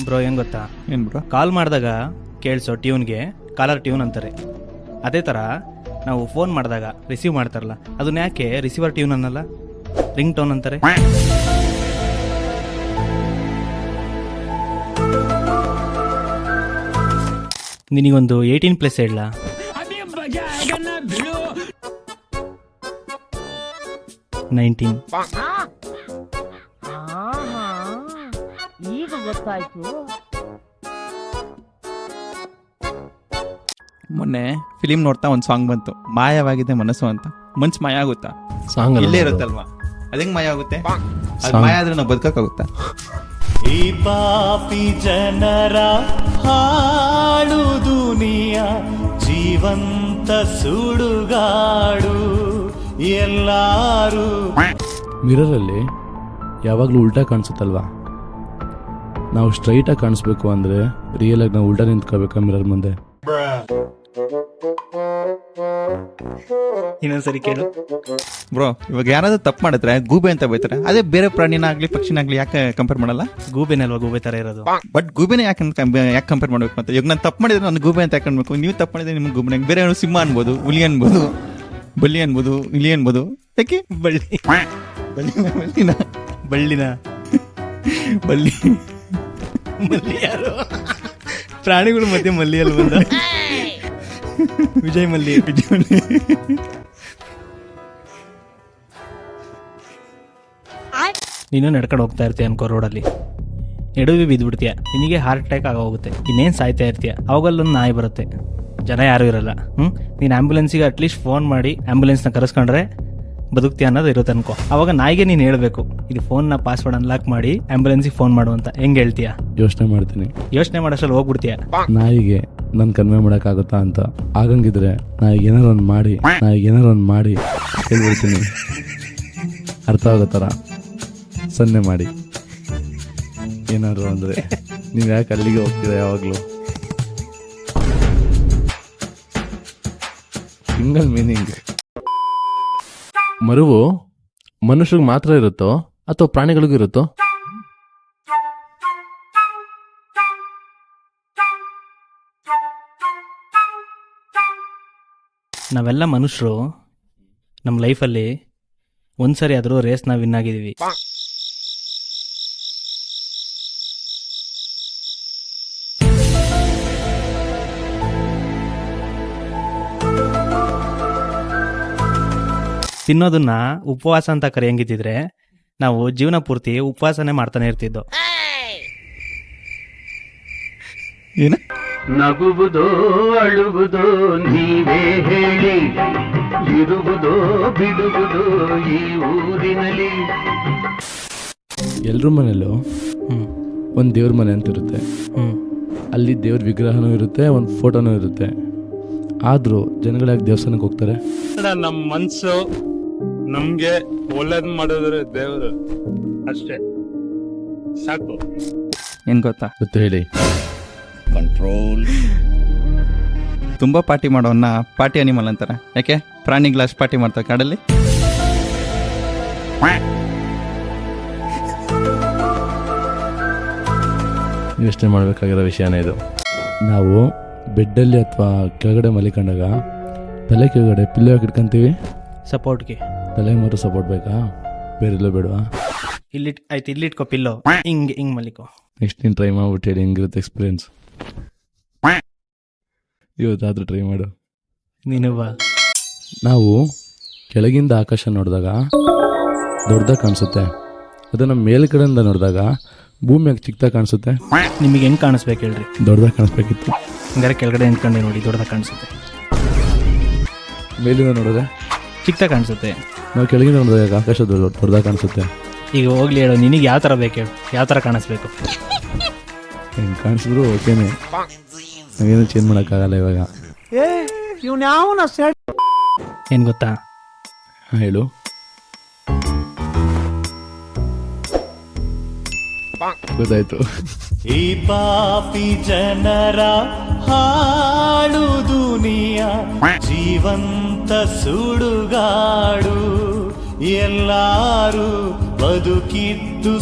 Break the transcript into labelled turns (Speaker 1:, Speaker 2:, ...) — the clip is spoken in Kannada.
Speaker 1: ಬ್ರೋ ಹೆಂಗ್ ಗೊತ್ತಾ?
Speaker 2: ಏನು ಬ್ರೋ?
Speaker 1: ಕಾಲ್ ಮಾಡಿದಾಗ ಕೇಳಿಸೋ ಟ್ಯೂನ್ಗೆ ಕಾಲರ್ ಟ್ಯೂನ್ ಅಂತಾರೆ. ಅದೇ ಥರ ನಾವು ಫೋನ್ ಮಾಡಿದಾಗ ರಿಸೀವ್ ಮಾಡ್ತಾರಲ್ಲ, ಅದನ್ನ ಯಾಕೆ ರಿಸೀವರ್ ಟ್ಯೂನ್ ಅನ್ನಲ್ಲ, ರಿಂಗ್ ಟೋನ್ ಅಂತಾರೆ? ನಿನಗೊಂದು 18+ ಹೇಳಲ್ಲ? 19.
Speaker 3: ಈಗ ಗೊತ್ತಾಯ್ತು.
Speaker 2: ಮೊನ್ನೆ ಫಿಲಿಮ್ ನೋಡ್ತಾ ಒಂದು ಸಾಂಗ್ ಬಂತು, ಮಾಯವಾಗಿದೆ ಮನಸ್ಸು ಅಂತ. ಮನ್ಸು ಮಾಯ ಆಗುತ್ತಾ?
Speaker 4: ಸಾಂಗ್
Speaker 2: ಇಲ್ಲೇ ಇರುತ್ತಲ್ವಾ, ಅದಂಗ್ ಮಾಯ ಆಗುತ್ತೆ? ಅದು ಮಾಯ ಆದ್ರೆ ನಾವು ಬದುಕಕ್ಕಾಗುತ್ತಾ?
Speaker 5: ಈ ಪಾಪಿ ಜನರ ಹಾಡು ದುನಿಯಾ ಜೀವಂತ ಸುಡುಗಾಡು ಎಲ್ಲಾರು.
Speaker 4: ಮಿರರಲ್ಲಿ ಯಾವಾಗಲೂ ಉಲ್ಟಾ ಕಾಣಿಸುತ್ತಲ್ವಾ? ನಾವು ಸ್ಟ್ರೈಟಾಗಿ ಕಾಣಿಸ್ಬೇಕು ಅಂದರೆ ರಿಯಲಾಗಿ ನಾವು ಉಲ್ಟಾ ನಿಂತ್ಕೋಬೇಕಾ ಮಿರರ್ ಮುಂದೆ?
Speaker 1: ಇನ್ನೊಂದ್ಸರಿ ಕೇಳು
Speaker 2: ಬ್ರೋ, ಇವಾಗ ಯಾರಾದ್ರೂ ತಪ್ಪು ಮಾಡಿದ್ರೆ ಗೂಬೆ ಅಂತ ಬೈತಾರೆ, ಅದೇ ಬೇರೆ ಪ್ರಾಣಿನಾಗ್ಲಿ ಪಕ್ಷಿನಾಗ್ಲಿ ಯಾಕೆ ಕಂಪೇರ್ ಮಾಡಲ್ಲ?
Speaker 1: ಗೂಬೆನಲ್ವಾ ಗೂಬೆ ಥರ ಇರೋದು?
Speaker 2: ಬಟ್ ಗೂಬೆನೇ ಯಾಕೆ ಕಂಪೇರ್ ಮಾಡ್ಬೇಕು? ಮತ್ತೆ ಇವಾಗ ನಾನು ತಪ್ಪು ಮಾಡಿದ್ರೆ ನಾನು ಗೂಬೆ ಅಂತ ಹಾಕೊಂಡ್ಬೇಕು, ನೀವು ತಪ್ಪು ಮಾಡಿದ್ರೆ ನಿಮ್ಗೆ ಗೂಬೆ. ಬೇರೆ ಏನೋ ಸಿಂಹ ಅನ್ಬೋದು, ಹುಲಿ ಅನ್ಬೋದು, ಬಲ್ಲಿ ಅನ್ಬೋದು, ಇಲಿ ಅನ್ಬೋದು. ಯಾಕೆ
Speaker 1: ಬಳ್ಳಿ?
Speaker 2: ಬಳ್ಳಿನ
Speaker 1: ಬಳ್ಳಿನ
Speaker 2: ಬಳ್ಳಿ
Speaker 1: ಮಲ್ಲಿ ಯಾರು? ಪ್ರಾಣಿಗಳು ಮಧ್ಯೆ ಮಲ್ಲಿ ಅಲ್ಲಿ ಬಂದ ವಿಜಯ್ ಮಲ್ಲಿ. ನೀನು ನಡ್ಕೊಂಡು ಹೋಗ್ತಾ ಇರ್ತೀಯ ಅನ್ಕೋ ರೋಡಲ್ಲಿ, ಎಡವಿ ಬಿದ್ದುಬಿಡ್ತೀಯ, ನಿನಗೆ ಹಾರ್ಟ್ ಅಟ್ಯಾಕ್ ಆಗೋಗುತ್ತೆ. ಇನ್ನೇನು ಸಾಯ್ತಾ ಇರ್ತೀಯ, ಅವಾಗಲ್ಲೊಂದು ನಾಯಿ ಬರುತ್ತೆ, ಜನ ಯಾರು ಇರಲ್ಲ. ನೀನು ಆ್ಯಂಬುಲೆನ್ಸಿಗೆ ಅಟ್ಲೀಸ್ಟ್ ಫೋನ್ ಮಾಡಿ ಆ್ಯಂಬುಲೆನ್ಸ್ನ ಕರೆಸ್ಕೊಂಡ್ರೆ ಬದುಕ್ತೀಯ ಅನ್ನೋದು ಇರುತ್ತೆ ಅನ್ಕೋ. ಅವಾಗ ನಾಯಿಗೆ ನೀನು ಹೇಳಬೇಕು, ಇದು ಫೋನ್ನ ಪಾಸ್ವರ್ಡ್ ಅನ್ಲಾಕ್ ಮಾಡಿ ಆ್ಯಂಬುಲೆನ್ಸಿಗೆ ಫೋನ್ ಮಾಡು ಅಂತ. ಹೆಂಗೆ ಹೇಳ್ತೀಯ?
Speaker 4: ಯೋಚನೆ ಮಾಡ್ತೀನಿ.
Speaker 1: ಯೋಚನೆ ಮಾಡೋಷ್ಟರಲ್ಲಿ ಹೋಗ್ಬಿಡ್ತೀಯ.
Speaker 4: ನಾಯಿಗೆ ನನ್ನ ಕನ್ವೆ ಮಾಡೋಕ್ಕಾಗುತ್ತಾ ಅಂತ ಆಗಂಗಿದ್ರೆ ನಾಯಿಗೆ ಏನಾರು ಒಂದು ಮಾಡಿ ಹೇಳ್ಬಿಡ್ತೀನಿ. ಅರ್ಥ ಆಗೋ ಥರ ಸನ್ನೆ ಮಾಡಿ ಏನಾದ್ರು ಅಂದರೆ ನೀವು ಯಾಕೆ ಅಲ್ಲಿಗೆ ಹೋಗ್ತೀರಾ ಯಾವಾಗಲೂ? Single meaning. ಮರುವು ಮನುಷ್ಯರಿಗೆ ಮಾತ್ರ ಇರುತ್ತೋ ಅಥವಾ ಪ್ರಾಣಿಗಳಿಗೂ ಇರುತ್ತೋ?
Speaker 1: ನಾವೆಲ್ಲ ಮನುಷ್ಯರು ನಮ್ಮ ಲೈಫಲ್ಲಿ ಒಂದ್ಸರಿ ಆದರೂ ರೇಸ್ನ ವಿನ್ ಆಗಿದ್ದೀವಿ. ತಿನ್ನೋದನ್ನ ಉಪವಾಸ ಅಂತ ಕರೆಯಂಗಿದ್ದಿದ್ರೆ ನಾವು ಜೀವನ ಪೂರ್ತಿ ಉಪವಾಸನೆ ಮಾಡ್ತಾನೆ ಇರ್ತಿದ್ದೋ.
Speaker 2: ಏನು?
Speaker 6: ನಗುವುದೋ ಅಳುವುದೋ ನೀವೇ ಹೇಳಿ, ಇರುವುದೋ ಬಿಡುವುದೋ ಈ ಊರಿನಲ್ಲಿ.
Speaker 4: ಎಲ್ರ ಮನೇಲೂ ಒಂದು ದೇವ್ರ ಮನೆ ಅಂತ ಇರುತ್ತೆ. ಅಲ್ಲಿ ದೇವ್ರ ವಿಗ್ರಹನೂ ಇರುತ್ತೆ, ಒಂದು ಫೋಟೋನೂ ಇರುತ್ತೆ. ಆದರೂ ಜನಗಳಾಗಿ ದೇವಸ್ಥಾನಕ್ಕೆ ಹೋಗ್ತಾರೆ.
Speaker 7: ನಮ್ಮ ಮನ್ಸು ನಮ್ಗೆ ಒಳ್ಳೇದ್ ಮಾಡಿದ್ರೆ ದೇವರು ಅಷ್ಟೇ ಸಾಕು.
Speaker 2: ಏನ್ ಗೊತ್ತಾ?
Speaker 4: ಗೊತ್ತು, ಹೇಳಿ.
Speaker 2: ತುಂಬಾ ಪಾರ್ಟಿ ಮಾಡೋನ್ನ ಪಾರ್ಟಿ ಅನಿಮಲ್ ಅಂತಾರೆ. ಯಾಕೆ? ಪ್ರಾಣಿಗಳು ಅಷ್ಟು ಪಾರ್ಟಿ ಮಾಡ್ತಾರೆ ಕಾಡಲ್ಲಿ.
Speaker 4: ಯೋಚನೆ ಮಾಡಬೇಕಾಗಿರೋ ವಿಷಯನೇ ಇದು. ನಾವು ಬೆಡ್ಡಲ್ಲಿ ಅಥವಾ ಕೆಳಗಡೆ ಮಲಿಕೊಂಡಾಗ ತಲೆ ಕೆಳಗಡೆ ಪಿಲ್ಲೋ ಹಾಕಿ ಇಟ್ಕೊಂತೀವಿ.
Speaker 1: ಸಪೋರ್ಟ್ಗೆ
Speaker 4: ತಲೆಗೆ ಮಾತ್ರ ಸಪೋರ್ಟ್ ಬೇಕಾ? ಬೇರೆಲ್ಲೋ ಬೇಡವಾ?
Speaker 1: ಇಲ್ಲಿಟ್ಕೋ ಪಿಲ್ಲೋ, ಹಿಂಗ್ ಮಲಿಕೋ.
Speaker 4: ನೆಕ್ಸ್ಟ್ ನೀನು ಟ್ರೈ ಮಾಡ್ಬಿಟ್ಟು ಹೇಳಿ ಹೆಂಗಿರುತ್ತೆ ಎಕ್ಸ್ಪೀರಿಯನ್ಸ್. ಇವತ್ತಾದ್ರೂ ಟ್ರೈ ಮಾಡು
Speaker 1: ನೀನು ಬಾ.
Speaker 4: ನಾವು ಕೆಳಗಿಂದ ಆಕಾಶ ನೋಡಿದಾಗ ದೊಡ್ಡದಾಗಿ ಕಾಣಿಸುತ್ತೆ. ಅದು ನಮ್ಮ ಮೇಲ್ಗಡೆಯಿಂದ ನೋಡಿದಾಗ ಭೂಮಿಯಾಗಿ ಚಿಕ್ಕದಾಗಿ ಕಾಣಿಸುತ್ತೆ.
Speaker 1: ನಿಮಗೆ ಹೆಂಗೆ ಕಾಣಿಸ್ಬೇಕು ಹೇಳ್ರಿ?
Speaker 4: ದೊಡ್ಡದಾಗಿ ಕಾಣಿಸ್ಬೇಕಿತ್ತು.
Speaker 1: ಹಂಗಾರೆ ಕೆಳಗಡೆ ನಿಂತ್ಕೊಂಡೆ ನೋಡಿ, ದೊಡ್ಡದಾಗಿ ಕಾಣಿಸುತ್ತೆ.
Speaker 4: ಮೇಲಿಂದ ನೋಡಿದ್ರೆ
Speaker 1: ಚಿಕ್ಕದಾಗಿ ಕಾಣಿಸುತ್ತೆ.
Speaker 4: ನಾವು ಕೆಳಗಿಂದ ನೋಡಿದಾಗ ಆಕಾಶ ದೊಡ್ಡದಾಗಿ ಕಾಣಿಸುತ್ತೆ.
Speaker 1: ಈಗ ಹೋಗ್ಲಿ ಹೇಳು, ನಿನಗೆ ಯಾವ ಥರ ಬೇಕು ಹೇಳು, ಯಾವ ಥರ ಕಾಣಿಸ್ಬೇಕು?
Speaker 4: ಹೆಂಗೆ ಕಾಣಿಸಿದ್ರು ಓಕೆನೆ, ನಾವೇನು ಚೇಂಜ್ ಮಾಡೋಕ್ಕಾಗಲ್ಲ ಇವಾಗ.
Speaker 1: ಏನು ಗೊತ್ತಾ?
Speaker 4: ಹಾಂ, ಹೇಳು. ಗೊತ್ತಾಯ್ತು.
Speaker 5: ಈ ಪಾಪಿ ಜನರ ಹಾಡು ದುನಿಯಾ ಜೀವಂತ ಸುಡುಗಾಡು ಎಲ್ಲಾರು ಬದುಕಿದ್ದು